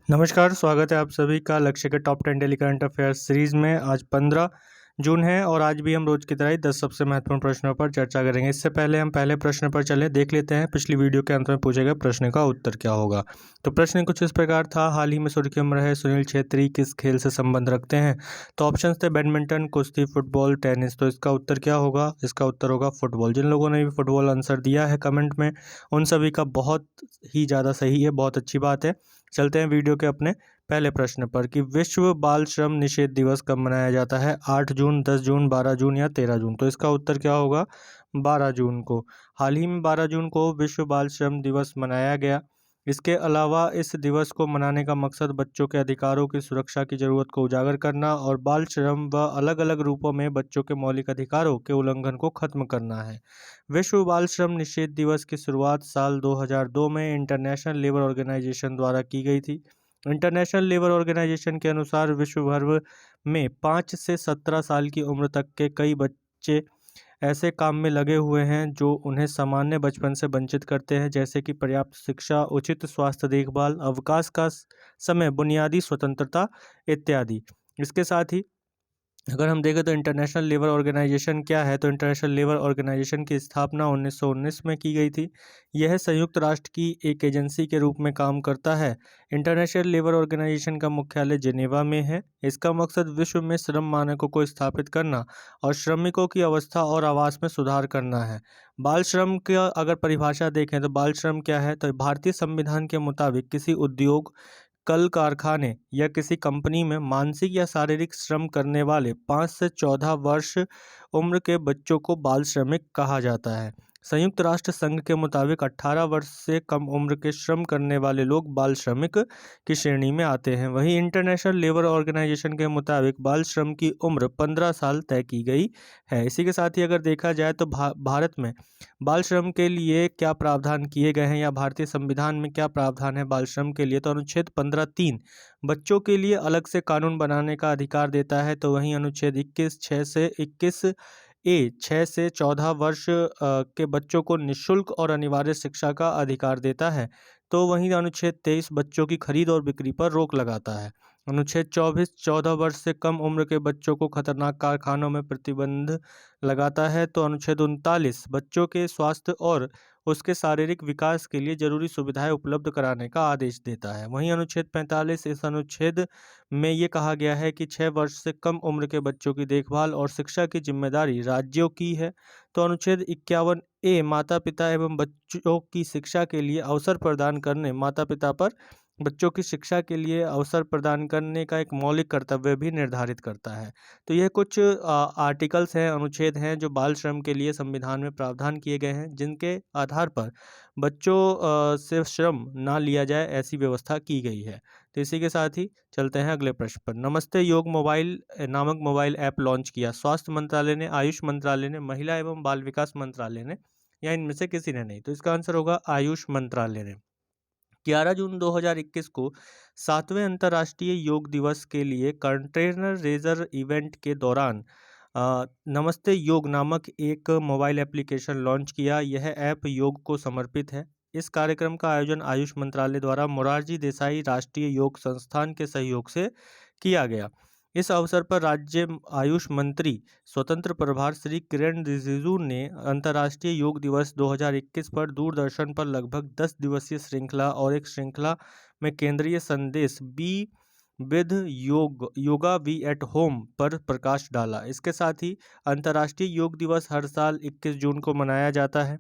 नमस्कार, स्वागत है आप सभी का लक्ष्य के top 10 daily current affairs series में। आज 15 जून है और आज भी हम रोज की तरह ही 10 सबसे महत्वपूर्ण प्रश्नों पर चर्चा करेंगे। इससे पहले हम पहले प्रश्न पर चले देख लेते हैं पिछली वीडियो के अंत में पूछे गए प्रश्न का उत्तर क्या होगा। तो प्रश्न कुछ इस प्रकार था, हाल ही में सुर्खियों में रहे सुनील छेत्री किस खेल से संबंध रखते हैं? तो ऑप्शन थे बैडमिंटन, कुश्ती, फुटबॉल, टेनिस। तो इसका उत्तर क्या होगा? इसका उत्तर होगा फुटबॉल। जिन लोगों ने भी फुटबॉल आंसर दिया है कमेंट में, उन सभी का बहुत ही ज़्यादा सही है, बहुत अच्छी बात है। चलते हैं वीडियो के अपने पहले प्रश्न पर कि विश्व बाल श्रम निषेध दिवस कब मनाया जाता है? 8 जून, 10 जून, 12 जून या 13 जून? तो इसका उत्तर क्या होगा? 12 जून को। हाल ही में 12 जून को विश्व बाल श्रम दिवस मनाया गया। इसके अलावा इस दिवस को मनाने का मकसद बच्चों के अधिकारों की सुरक्षा की जरूरत को उजागर करना और बाल श्रम व अलग अलग रूपों में बच्चों के मौलिक अधिकारों के उल्लंघन को खत्म करना है। विश्व बाल श्रम निषेध दिवस की शुरुआत साल 2002 में इंटरनेशनल लेबर ऑर्गेनाइजेशन द्वारा की गई थी। इंटरनेशनल लेबर ऑर्गेनाइजेशन के अनुसार विश्व भर में 5 से 17 साल की उम्र तक के कई बच्चे ऐसे काम में लगे हुए हैं जो उन्हें सामान्य बचपन से वंचित करते हैं, जैसे कि पर्याप्त शिक्षा, उचित स्वास्थ्य देखभाल, अवकाश का समय, बुनियादी स्वतंत्रता इत्यादि। इसके साथ ही अगर हम देखें तो इंटरनेशनल लेबर ऑर्गेनाइजेशन क्या है, तो इंटरनेशनल लेबर ऑर्गेनाइजेशन की स्थापना 1919 में की गई थी। यह संयुक्त राष्ट्र की एक एजेंसी के रूप में काम करता है। इंटरनेशनल लेबर ऑर्गेनाइजेशन का मुख्यालय जिनेवा में है। इसका मकसद विश्व में श्रम मानकों को स्थापित करना और श्रमिकों की अवस्था और आवास में सुधार करना है। बाल श्रम का अगर परिभाषा देखें तो बाल श्रम क्या है, तो भारतीय संविधान के मुताबिक किसी उद्योग, कल कारखाने या किसी कंपनी में मानसिक या शारीरिक श्रम करने वाले 5 से 14 वर्ष उम्र के बच्चों को बाल श्रमिक कहा जाता है। संयुक्त राष्ट्र संघ के मुताबिक 18 वर्ष से कम उम्र के श्रम करने वाले लोग बाल श्रमिक की श्रेणी में आते हैं। वहीं इंटरनेशनल लेबर ऑर्गेनाइजेशन के मुताबिक बाल श्रम की उम्र 15 साल तय की गई है। इसी के साथ ही अगर देखा जाए तो भारत में बाल श्रम के लिए क्या प्रावधान किए गए हैं या भारतीय संविधान में क्या प्रावधान है बाल श्रम के लिए, तो अनुच्छेद 15(3) बच्चों के लिए अलग से कानून बनाने का अधिकार देता है। तो वहीं अनुच्छेद 6 से 14 वर्ष के बच्चों को निःशुल्क और अनिवार्य शिक्षा का अधिकार देता है। तो वहीं अनुच्छेद 23 बच्चों की खरीद और बिक्री पर रोक लगाता है। अनुच्छेद 24 14 वर्ष से कम उम्र के बच्चों को खतरनाक कारखानों में प्रतिबंध लगाता है। तो अनुच्छेद 39 बच्चों के स्वास्थ्य और उसके शारीरिक विकास के लिए जरूरी सुविधाएं उपलब्ध कराने का आदेश देता है। वहीं अनुच्छेद 45 इस अनुच्छेद में ये कहा गया है कि 6 वर्ष से कम उम्र के बच्चों की देखभाल और शिक्षा की जिम्मेदारी राज्यों की है। तो अनुच्छेद 51(a) माता पिता एवं बच्चों की शिक्षा के लिए अवसर प्रदान करने, माता पिता पर बच्चों की शिक्षा के लिए अवसर प्रदान करने का एक मौलिक कर्तव्य भी निर्धारित करता है। तो यह कुछ आर्टिकल्स हैं, अनुच्छेद हैं जो बाल श्रम के लिए संविधान में प्रावधान किए गए हैं, जिनके आधार पर बच्चों से श्रम ना लिया जाए, ऐसी व्यवस्था की गई है। तो इसी के साथ ही चलते हैं अगले प्रश्न पर। नमस्ते योग मोबाइल नामक मोबाइल ऐप लॉन्च किया। स्वास्थ्य मंत्रालय ने, आयुष मंत्रालय ने, महिला एवं बाल विकास मंत्रालय ने या इनमें से किसी ने नहीं? तो इसका आंसर होगा आयुष मंत्रालय ने। 11 जून 2021 को 7वें अंतर्राष्ट्रीय योग दिवस के लिए कंटेनर रेजर इवेंट के दौरान नमस्ते योग नामक एक मोबाइल एप्लीकेशन लॉन्च किया। यह ऐप योग को समर्पित है। इस कार्यक्रम का आयोजन आयुष मंत्रालय द्वारा मोरारजी देसाई राष्ट्रीय योग संस्थान के सहयोग से किया गया। इस अवसर पर राज्य आयुष मंत्री स्वतंत्र प्रभार श्री किरण रिजिजू ने अंतर्राष्ट्रीय योग दिवस 2021 पर दूरदर्शन पर लगभग 10 दिवसीय श्रृंखला और एक श्रृंखला में केंद्रीय संदेश be with yoga be at home पर प्रकाश डाला। इसके साथ ही अंतर्राष्ट्रीय योग दिवस हर साल 21 जून को मनाया जाता है।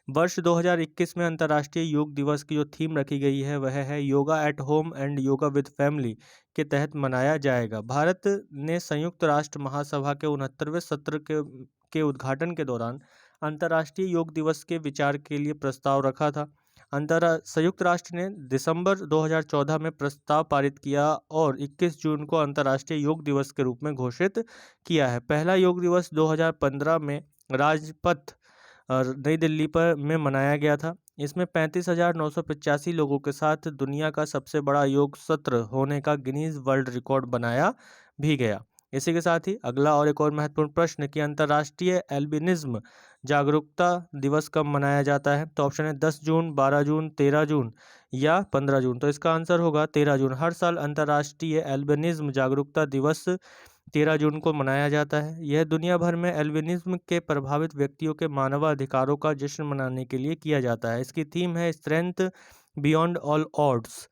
वर्ष 2021 में अंतर्राष्ट्रीय योग दिवस की जो थीम रखी गई है वह है yoga at home and yoga with family के तहत मनाया जाएगा। भारत ने संयुक्त राष्ट्र महासभा के 69वें सत्र के उद्घाटन के दौरान अंतर्राष्ट्रीय योग दिवस के विचार के लिए प्रस्ताव रखा था। संयुक्त राष्ट्र ने दिसंबर 2014 में प्रस्ताव पारित किया और 21 जून को अंतर्राष्ट्रीय योग दिवस के रूप में घोषित किया है। पहला योग दिवस 2015 में राजपथ नई दिल्ली में मनाया गया था। इसमें 35,985 लोगों के साथ दुनिया का सबसे बड़ा योग सत्र होने का गिनीज वर्ल्ड रिकॉर्ड बनाया भी गया। इसी के साथ ही अगला और एक और महत्वपूर्ण प्रश्न कि अंतर्राष्ट्रीय एल्बिनिज्म जागरूकता दिवस कब मनाया जाता है? तो ऑप्शन है 10 जून, 12 जून, 13 जून या 15 जून। तो इसका आंसर होगा 13 जून। हर साल अंतर्राष्ट्रीय एल्बिनिज्म जागरूकता दिवस 13 जून को मनाया जाता है। यह दुनिया भर में एल्बिनिज्म के प्रभावित व्यक्तियों के मानवाधिकारों का जश्न मनाने के लिए किया जाता है। इसकी थीम है स्ट्रेंथ बियॉन्ड ऑल ऑड्स।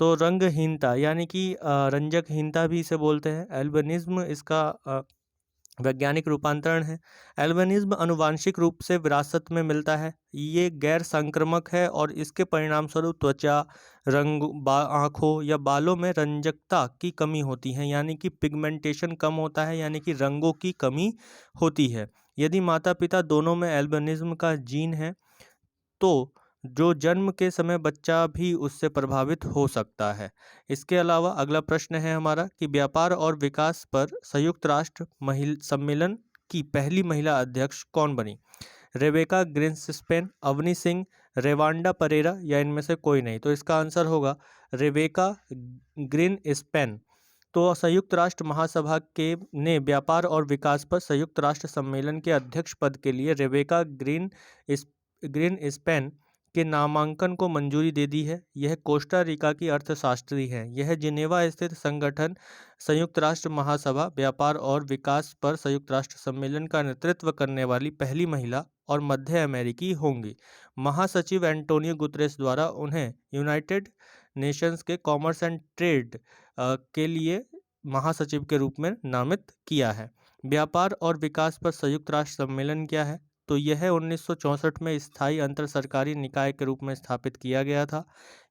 तो रंगहीनता यानी कि रंजकहीनता भी इसे बोलते हैं। एल्बिनिज्म इसका वैज्ञानिक रूपांतरण है। एल्बिनिज्म आनुवांशिक रूप से विरासत में मिलता है। ये गैर संक्रामक है और इसके परिणामस्वरूप त्वचा, आँखों या बालों में रंजकता की कमी होती है, यानी कि पिगमेंटेशन कम होता है, यानी कि रंगों की कमी होती है। यदि माता पिता दोनों में एल्बिनिज्म का जीन है तो जो जन्म के समय बच्चा भी उससे प्रभावित हो सकता है। इसके अलावा अगला प्रश्न है हमारा कि व्यापार और विकास पर संयुक्त राष्ट्र सम्मेलन की पहली महिला अध्यक्ष कौन बनी? रेबेका ग्रिन्सस्पैन, अवनी सिंह, रेवांडा परेरा या इनमें से कोई नहीं। तो इसका आंसर होगा रेबेका ग्रिन्सपैन। तो संयुक्त राष्ट्र महासभा के ने व्यापार और विकास पर संयुक्त राष्ट्र सम्मेलन के अध्यक्ष पद के लिए रेबेका ग्रिन्सपैन के नामांकन को मंजूरी दे दी है। यह कोस्टा रिका की अर्थशास्त्री हैं। यह जिनेवा स्थित संगठन संयुक्त राष्ट्र महासभा व्यापार और विकास पर संयुक्त राष्ट्र सम्मेलन का नेतृत्व करने वाली पहली महिला और मध्य अमेरिकी होंगी। महासचिव एंटोनियो गुतरेस द्वारा उन्हें यूनाइटेड नेशंस के कॉमर्स एंड ट्रेड के लिए महासचिव के रूप में नामित किया है। व्यापार और विकास पर संयुक्त राष्ट्र सम्मेलन क्या है? तो यह 1964 में स्थायी अंतर सरकारी निकाय के रूप में स्थापित किया गया था।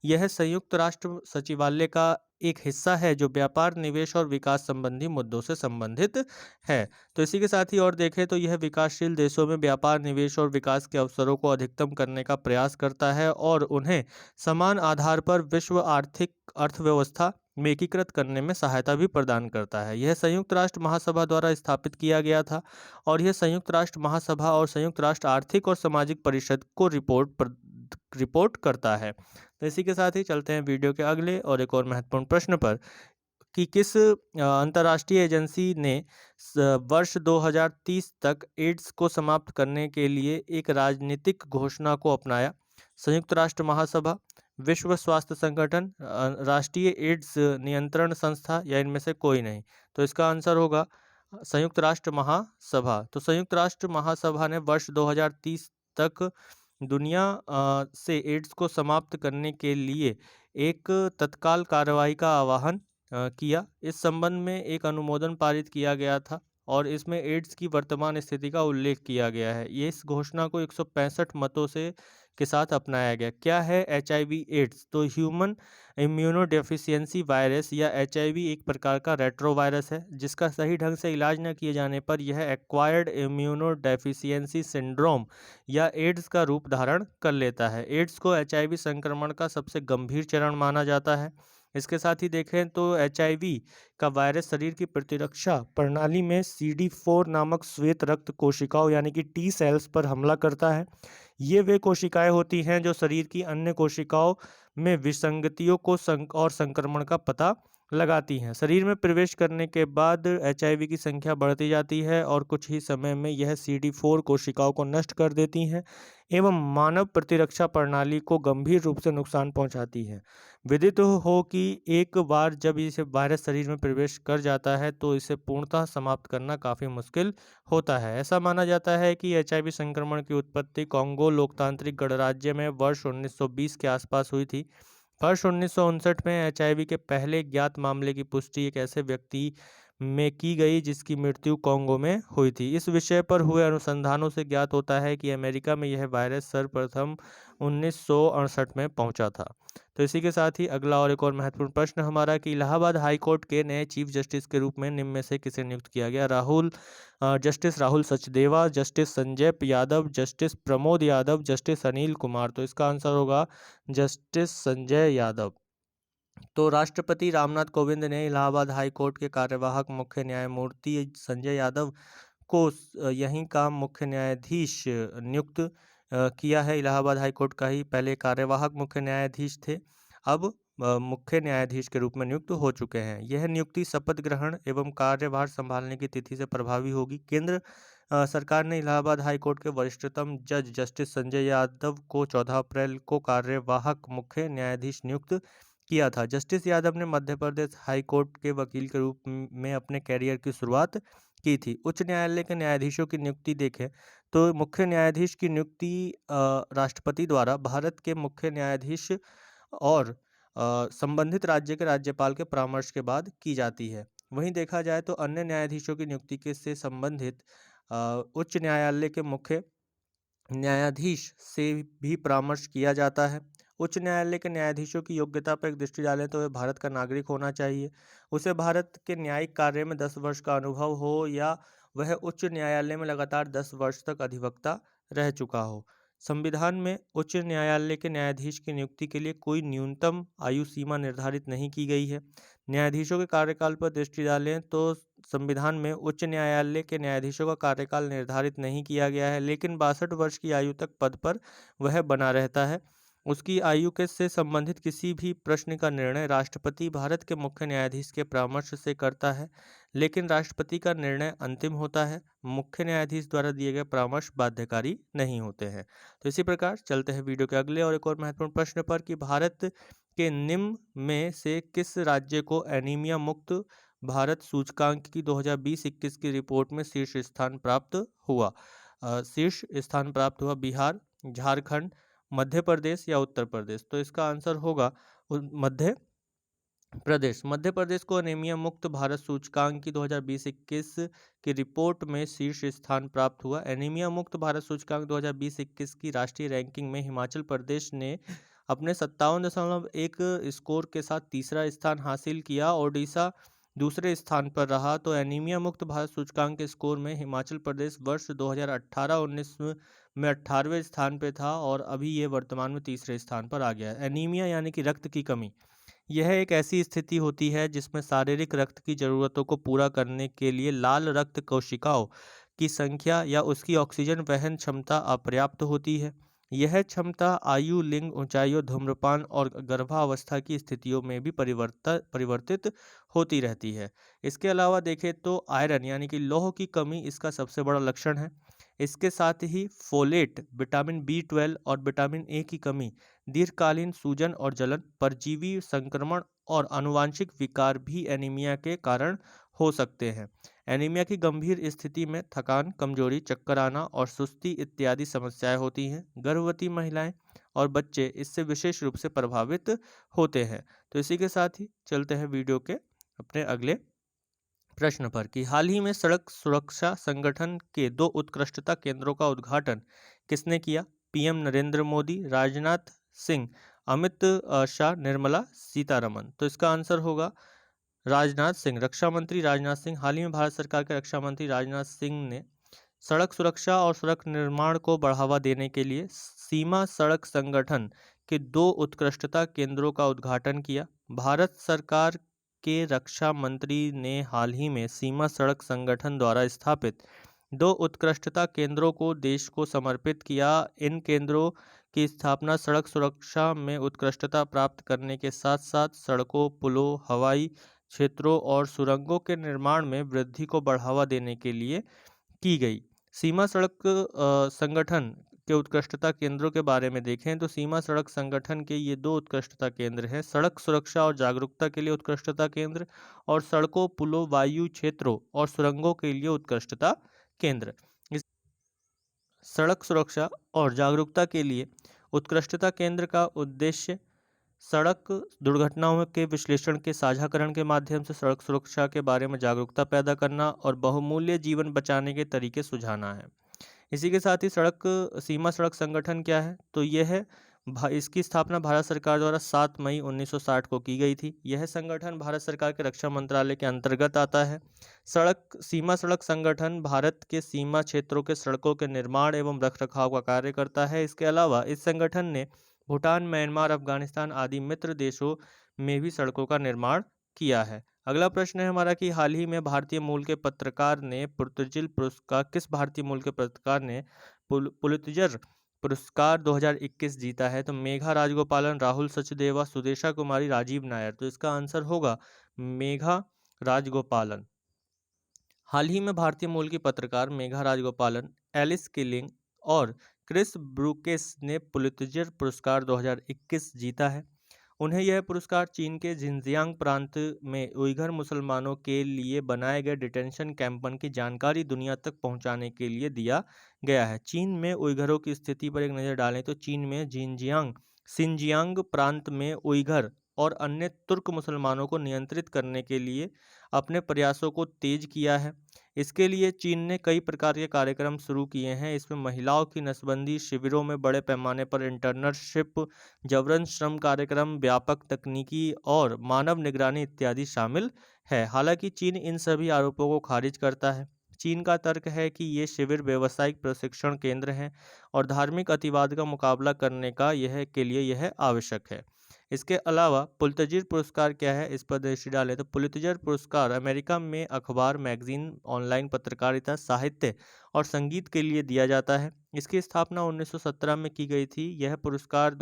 यह संयुक्त राष्ट्र सचिवालय का एक हिस्सा है जो व्यापार, निवेश और विकास संबंधी मुद्दों से संबंधित है। तो इसी के साथ ही और देखें तो यह विकासशील देशों में व्यापार, निवेश और विकास के अवसरों को अधिकतम करने का प्रयास करता है और उन्हें समान आधार पर विश्व आर्थिक अर्थव्यवस्था में एकीकृत करने में सहायता भी प्रदान करता है। यह संयुक्त राष्ट्र महासभा द्वारा स्थापित किया गया था और यह संयुक्त राष्ट्र महासभा और संयुक्त राष्ट्र आर्थिक और सामाजिक परिषद को रिपोर्ट करता है। तो इसी के साथ ही चलते हैं वीडियो के अगले और एक और महत्वपूर्ण प्रश्न पर कि किस अंतर्राष्ट्रीय एजेंसी ने वर्ष 2030 तक एड्स को समाप्त करने के लिए एक राजनीतिक घोषणा को अपनाया? संयुक्त राष्ट्र महासभा, विश्व स्वास्थ्य संगठन, राष्ट्रीय एड्स नियंत्रण संस्था या इनमें से कोई नहीं। तो इसका आंसर होगा संयुक्त राष्ट्र महासभा। तो संयुक्त राष्ट्र महासभा ने वर्ष 2030 तक दुनिया से एड्स को समाप्त करने के लिए एक तत्काल कार्रवाई का आह्वान किया। इस संबंध में एक अनुमोदन पारित किया गया था और इसमें एड्स की वर्तमान स्थिति का उल्लेख किया गया है। ये इस घोषणा को 165 मतों से के साथ अपनाया गया। क्या है HIV एड्स? तो ह्यूमन इम्यूनोडेफिशिएंसी वायरस या HIV एक प्रकार का रेट्रोवायरस है जिसका सही ढंग से इलाज न किए जाने पर यह एक्वायर्ड इम्यूनोडेफिशिएंसी सिंड्रोम या एड्स का रूप धारण कर लेता है। एड्स को HIV संक्रमण का सबसे गंभीर चरण माना जाता है। इसके साथ ही देखें तो HIV का वायरस शरीर की प्रतिरक्षा प्रणाली में CD4 नामक श्वेत रक्त कोशिकाओं यानी कि T सेल्स पर हमला करता है। ये वे कोशिकाएं होती हैं जो शरीर की अन्य कोशिकाओं में विसंगतियों को और संक्रमण का पता लगाती हैं। शरीर में प्रवेश करने के बाद HIV की संख्या बढ़ती जाती है और कुछ ही समय में यह CD4 कोशिकाओं को नष्ट कर देती हैं एवं मानव प्रतिरक्षा प्रणाली को गंभीर रूप से नुकसान पहुंचाती है। विदित हो कि एक बार जब इसे वायरस शरीर में प्रवेश कर जाता है तो इसे पूर्णतः समाप्त करना काफ़ी मुश्किल होता है। ऐसा माना जाता है कि HIV संक्रमण की उत्पत्ति कॉन्गो लोकतांत्रिक गणराज्य में वर्ष 1920 के आसपास हुई थी। वर्ष 1959 में HIV के पहले ज्ञात मामले की पुष्टि एक ऐसे व्यक्ति में की गई जिसकी मृत्यु कॉन्गो में हुई थी। इस विषय पर हुए अनुसंधानों से ज्ञात होता है कि अमेरिका में यह वायरस सर्वप्रथम 1968 में पहुंचा था। तो इसी के साथ ही अगला और एक और महत्वपूर्ण प्रश्न हमारा कि इलाहाबाद हाई कोर्ट के नए चीफ जस्टिस के रूप में निम्न में से किसे नियुक्त किया गया? Justice Rahul Sachdeva, justice Sanjay Yadav, justice Pramod Yadav, justice Anil Kumar. तो इसका आंसर होगा जस्टिस संजय यादव। तो राष्ट्रपति रामनाथ कोविंद ने इलाहाबाद हाई कोर्ट के कार्यवाहक मुख्य न्यायमूर्ति संजय यादव को यहीं का मुख्य न्यायाधीश नियुक्त किया है। इलाहाबाद हाई कोर्ट का ही पहले कार्यवाहक मुख्य न्यायाधीश थे, अब मुख्य न्यायाधीश के रूप में नियुक्त हो चुके हैं। यह नियुक्ति शपथ ग्रहण एवं कार्यभार संभालने की तिथि से प्रभावी होगी। केंद्र सरकार ने इलाहाबाद हाई कोर्ट के वरिष्ठतम जज जस्टिस संजय यादव को 14 अप्रैल को कार्यवाहक मुख्य न्यायाधीश नियुक्त किया था। जस्टिस यादव ने मध्य प्रदेश हाई कोर्ट के वकील के रूप में अपने कैरियर की शुरुआत की थी। उच्च न्यायालय के न्यायाधीशों की नियुक्ति देखें तो मुख्य न्यायाधीश की नियुक्ति राष्ट्रपति द्वारा भारत के मुख्य न्यायाधीश और संबंधित राज्य के राज्यपाल के परामर्श के बाद की जाती है। वहीं देखा जाए तो अन्य न्यायाधीशों की नियुक्ति के से संबंधित उच्च न्यायालय के मुख्य न्यायाधीश से भी परामर्श किया जाता है। उच्च न्यायालय के न्यायाधीशों की योग्यता पर एक दृष्टि डालें तो वह भारत का नागरिक होना चाहिए, उसे भारत के न्यायिक कार्य में 10 वर्ष का अनुभव हो या वह उच्च न्यायालय में लगातार 10 वर्ष तक अधिवक्ता रह चुका हो। संविधान में उच्च न्यायालय के न्यायाधीश की नियुक्ति के लिए कोई न्यूनतम आयु सीमा निर्धारित नहीं की गई है। न्यायाधीशों के कार्यकाल पर दृष्टि डालें तो संविधान में उच्च न्यायालय के न्यायाधीशों का कार्यकाल निर्धारित नहीं किया गया है, लेकिन 62 वर्ष की आयु तक पद पर वह बना रहता है। उसकी आयु के से संबंधित किसी भी प्रश्न का निर्णय राष्ट्रपति भारत के मुख्य न्यायाधीश के परामर्श से करता है, लेकिन राष्ट्रपति का निर्णय अंतिम होता है। मुख्य न्यायाधीश द्वारा दिए गए परामर्श बाध्यकारी नहीं होते हैं। तो इसी प्रकार चलते हैं वीडियो के अगले और एक और महत्वपूर्ण प्रश्न पर कि भारत के निम्न में से किस राज्य को एनीमिया मुक्त भारत सूचकांक की 2020-21 की रिपोर्ट में शीर्ष स्थान प्राप्त हुआ? शीर्ष स्थान प्राप्त हुआ बिहार, झारखंड, मध्य प्रदेश या उत्तर प्रदेश। तो इसका आंसर होगा मध्य प्रदेश। मध्य प्रदेश को एनीमिया मुक्त भारत सूचकांक की 2020-21 की रिपोर्ट में शीर्ष स्थान प्राप्त हुआ। एनीमिया मुक्त भारत सूचकांक 2020-21 की राष्ट्रीय रैंकिंग में हिमाचल प्रदेश ने अपने 57.1 स्कोर के साथ तीसरा स्थान हासिल किया। ओडिशा दूसरे स्थान पर रहा। तो एनीमिया मुक्त भारत सूचकांक के स्कोर में हिमाचल प्रदेश वर्ष 2018-19 में 18वें स्थान पे था और अभी ये वर्तमान में तीसरे स्थान पर आ गया है। एनीमिया यानी कि रक्त की कमी, यह एक ऐसी स्थिति होती है जिसमें शारीरिक रक्त की जरूरतों को पूरा करने के लिए लाल रक्त कोशिकाओं की संख्या या उसकी ऑक्सीजन वहन क्षमता अपर्याप्त होती है। यह क्षमता आयु, लिंग, ऊंचाई, धूम्रपान और गर्भावस्था की स्थितियों में भी परिवर्तित होती रहती है। इसके अलावा देखें तो आयरन यानी कि लौह की कमी इसका सबसे बड़ा लक्षण है। इसके साथ ही फोलेट, विटामिन B12 और विटामिन ए की कमी, दीर्घकालीन सूजन और जलन, परजीवी संक्रमण और आनुवांशिक विकार भी एनीमिया के कारण हो सकते हैं। एनीमिया की गंभीर स्थिति में थकान, कमजोरी, चक्कर आना और सुस्ती इत्यादि समस्याएं होती हैं। गर्भवती महिलाएं और बच्चे इससे विशेष रूप से प्रभावित होते हैं। तो इसी के साथ ही चलते हैं वीडियो के अपने अगले प्रश्न पर कि हाल ही में सड़क सुरक्षा संगठन के 2 उत्कृष्टता केंद्रों का उद्घाटन किसने किया? पीएम नरेंद्र मोदी, राजनाथ सिंह, अमित शाह, निर्मला सीतारमन। तो इसका आंसर होगा राजनाथ सिंह। रक्षा मंत्री राजनाथ सिंह। हाल ही में भारत सरकार के रक्षा मंत्री राजनाथ सिंह ने सड़क सुरक्षा और सड़क निर्माण को बढ़ावा देने के लिए सीमा सड़क संगठन के 2 उत्कृष्टता केंद्रों का उद्घाटन किया। भारत सरकार के रक्षा मंत्री ने हाल ही में सीमा सड़क संगठन द्वारा स्थापित 2 उत्कृष्टता केंद्रों को देश को समर्पित किया। इन केंद्रों की स्थापना सड़क सुरक्षा में उत्कृष्टता प्राप्त करने के साथ साथ सड़कों, पुलों, हवाई क्षेत्रों और सुरंगों के निर्माण में वृद्धि को बढ़ावा देने के लिए की गई। सीमा सड़क संगठन के उत्कृष्टता केंद्रों के बारे में देखें तो सीमा सड़क संगठन के ये 2 उत्कृष्टता केंद्र हैं: सड़क सुरक्षा और जागरूकता के लिए उत्कृष्टता केंद्र और सड़कों, पुलों, वायु क्षेत्रों और सुरंगों के लिए उत्कृष्टता केंद्र। इस सड़क सुरक्षा और जागरूकता के लिए उत्कृष्टता केंद्र का उद्देश्य सड़क दुर्घटनाओं के विश्लेषण के साझाकरण के माध्यम से सड़क सुरक्षा के बारे में जागरूकता पैदा करना और बहुमूल्य जीवन बचाने के तरीके सुझाना है। इसी के साथ ही सीमा सड़क संगठन क्या है? तो यह इसकी स्थापना भारत सरकार द्वारा 7 मई 1960 को की गई थी। यह संगठन भारत सरकार के रक्षा मंत्रालय के अंतर्गत आता है। सीमा सड़क संगठन भारत के सीमा क्षेत्रों के सड़कों के निर्माण एवं रखरखाव का कार्य करता है। इसके अलावा इस संगठन ने भूटान, म्यांमार, अफगानिस्तान आदि मित्र देशों में भी सड़कों का निर्माण किया है। अगला प्रश्न है हमारा कि हाल ही में भारतीय मूल के पत्रकार ने पुलित्जर पुरस्कार 2021 जीता है? तो मेघा राजगोपालन, राहुल सचदेवा, सुदेशा कुमारी, राजीव नायर। तो इसका आंसर होगा मेघा राजगोपालन। हाल ही में भारतीय मूल की पत्रकार मेघा राजगोपालन, एलिस किलिंग और क्रिस ब्रूकेस ने पुलित्जर पुरस्कार 2021 जीता है। उन्हें यह पुरस्कार चीन के जिनजियांग प्रांत में उइघर मुसलमानों के लिए बनाए गए डिटेंशन कैंपन की जानकारी दुनिया तक पहुंचाने के लिए दिया गया है। चीन में उइघरों की स्थिति पर एक नज़र डालें तो चीन में सिंजियांग प्रांत में उइघर और अन्य तुर्क मुसलमानों को नियंत्रित करने के लिए अपने प्रयासों को तेज किया है। इसके लिए चीन ने कई प्रकार के कार्यक्रम शुरू किए हैं। इसमें महिलाओं की नसबंदी, शिविरों में बड़े पैमाने पर इंटर्नशिप, जबरन श्रम कार्यक्रम, व्यापक तकनीकी और मानव निगरानी इत्यादि शामिल है। हालांकि चीन इन सभी आरोपों को खारिज करता है। चीन का तर्क है कि ये शिविर व्यावसायिक प्रशिक्षण केंद्र हैं और धार्मिक अतिवाद का मुकाबला करने के लिए यह आवश्यक है। इसके अलावा पुलित्जर पुरस्कार क्या है, इस पर दृष्टि डालें तो पुलित्जर पुरस्कार अमेरिका में अखबार, मैगजीन, ऑनलाइन पत्रकारिता, साहित्य और संगीत के लिए दिया जाता है। इसकी स्थापना 1917 में की गई थी। यह पुरस्कार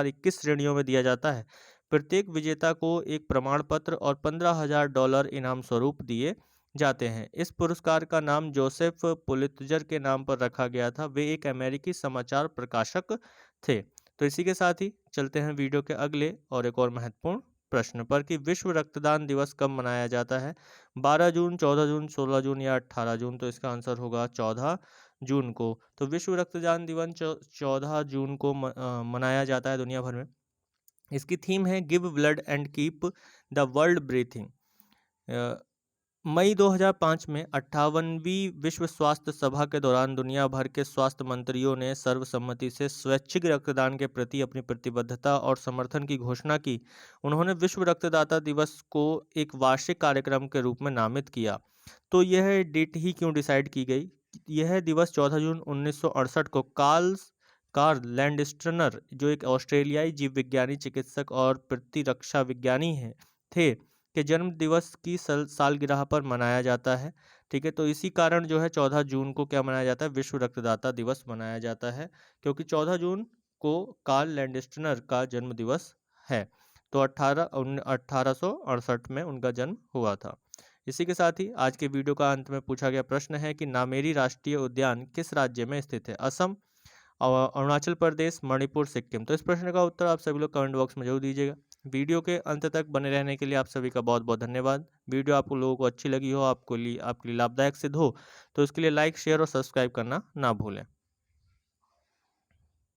21 श्रेणियों में दिया जाता है। प्रत्येक विजेता को एक प्रमाण पत्र और $15,000 इनाम स्वरूप दिए जाते हैं। इस पुरस्कार का नाम जोसेफ पुलित्जर के नाम पर रखा गया था। वे एक अमेरिकी समाचार प्रकाशक थे। तो इसी के साथ ही चलते हैं वीडियो के अगले और एक और महत्वपूर्ण प्रश्न पर कि विश्व रक्तदान दिवस कब मनाया जाता है? 12 जून, 14 जून, 16 जून या 18 जून। तो इसका आंसर होगा 14 जून को। तो विश्व रक्तदान दिवस 14 जून को मनाया जाता है दुनिया भर में। इसकी थीम है give blood and keep the world breathing. मई 2005 में 58वीं विश्व स्वास्थ्य सभा के दौरान दुनिया भर के स्वास्थ्य मंत्रियों ने सर्वसम्मति से स्वैच्छिक रक्तदान के प्रति अपनी प्रतिबद्धता और समर्थन की घोषणा की। उन्होंने विश्व रक्तदाता दिवस को एक वार्षिक कार्यक्रम के रूप में नामित किया। तो यह डेट ही क्यों डिसाइड की गई? यह दिवस 14 जून 1968 को कार्ल लैंडस्टनर, जो एक ऑस्ट्रेलियाई जीव विज्ञानी, चिकित्सक और प्रतिरक्षा विज्ञानी थे, के जन्म दिवस की सालगिरह पर मनाया जाता है। ठीक है, तो इसी कारण जो है 14 जून को क्या मनाया जाता है? विश्व रक्तदाता दिवस मनाया जाता है, क्योंकि 14 जून को कार्ल लैंडस्टनर का जन्म दिवस है। तो 1868 में उनका जन्म हुआ था। इसी के साथ ही आज के वीडियो का अंत में पूछा गया प्रश्न है कि नामेरी राष्ट्रीय उद्यान किस राज्य में स्थित है? असम, अरुणाचल प्रदेश, मणिपुर, सिक्किम। तो इस प्रश्न का उत्तर आप सभी लोग कमेंट बॉक्स में जरूर दीजिएगा। वीडियो के अंत तक बने रहने के लिए आप सभी का बहुत बहुत धन्यवाद। वीडियो आप लोगों को अच्छी लगी हो, आपके लिए लाभदायक सिद्ध हो, तो इसके लिए लाइक, शेयर और सब्सक्राइब करना ना भूलें।